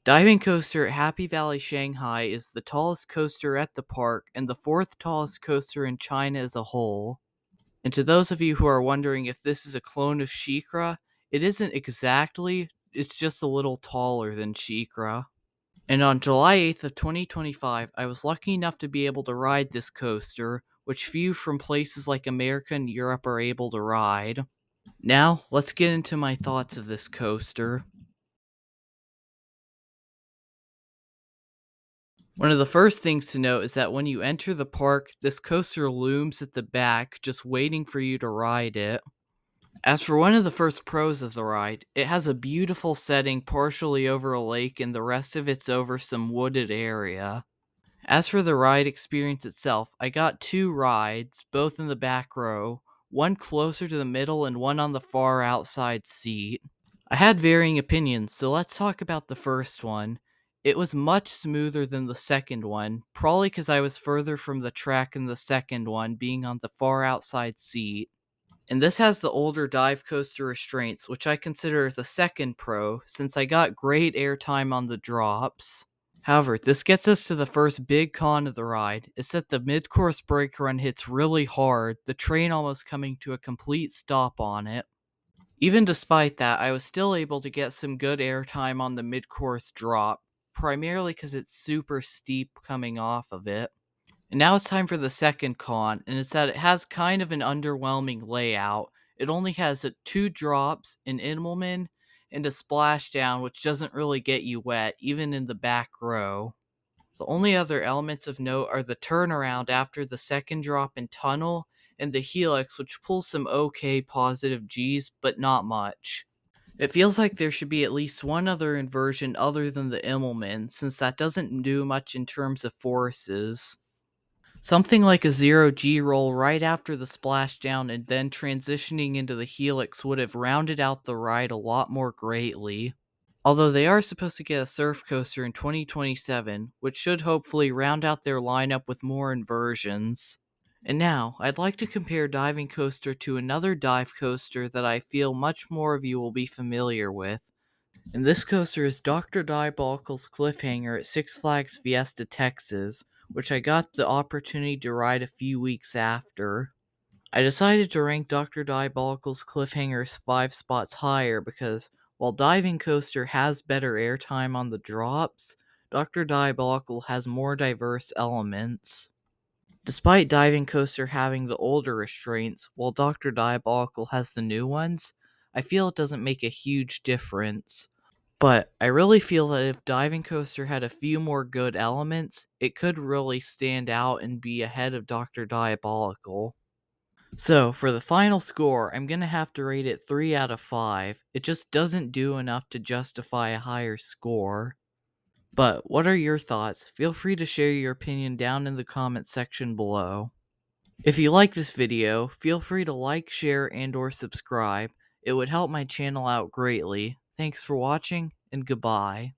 Diving coaster at Happy Valley Shanghai is the tallest coaster at the park and the fourth tallest coaster in China as a whole. And to those of you who are wondering if this is a clone of sheikra, it isn't exactly, it's just a little taller than sheikra. And on July 8th of 2025, I was lucky enough to be able to ride this coaster, which few from places like America and Europe are able to ride. Now, let's get into my thoughts of this coaster. One of the first things to note is that when you enter the park, this coaster looms at the back, just waiting for you to ride it. As for one of the first pros of the ride, it has a beautiful setting partially over a lake and the rest of it's over some wooded area. As for the ride experience itself, I got two rides, both in the back row, one closer to the middle and one on the far outside seat. I had varying opinions, so let's talk about the first one. It was much smoother than the second one, probably because I was further from the track in the second one, being on the far outside seat. And this has the older dive coaster restraints, which I consider the second pro, since I got great airtime on the drops. However, this gets us to the first big con of the ride. It's that the mid-course brake run hits really hard, the train almost coming to a complete stop on it. Even despite that, I was still able to get some good airtime on the mid-course drop, primarily because it's super steep coming off of it. And now it's time for the second con, and it's that it has kind of an underwhelming layout. It only has two drops, an Immelman, and a splashdown, which doesn't really get you wet, even in the back row. The only other elements of note are the turnaround after the second drop and tunnel, and the helix, which pulls some okay positive Gs, but not much. It feels like there should be at least one other inversion other than the Immelman, since that doesn't do much in terms of forces. Something like a 0G roll right after the splashdown and then transitioning into the helix would have rounded out the ride a lot more greatly. Although they are supposed to get a surf coaster in 2027, which should hopefully round out their lineup with more inversions. And now, I'd like to compare Diving Coaster to another dive coaster that I feel much more of you will be familiar with. And this coaster is Dr. Diabolical's Cliffhanger at Six Flags Fiesta, Texas, which I got the opportunity to ride a few weeks after. I decided to rank Dr. Diabolical's Cliffhangers 5 spots higher because, while Diving Coaster has better airtime on the drops, Dr. Diabolical has more diverse elements. Despite Diving Coaster having the older restraints, while Dr. Diabolical has the new ones, I feel it doesn't make a huge difference. But I really feel that if Diving Coaster had a few more good elements, it could really stand out and be ahead of Dr. Diabolical. So, for the final score, I'm gonna have to rate it 3 out of 5. It just doesn't do enough to justify a higher score. But what are your thoughts? Feel free to share your opinion down in the comment section below. If you like this video, feel free to like, share, and or subscribe. It would help my channel out greatly. Thanks for watching, and goodbye.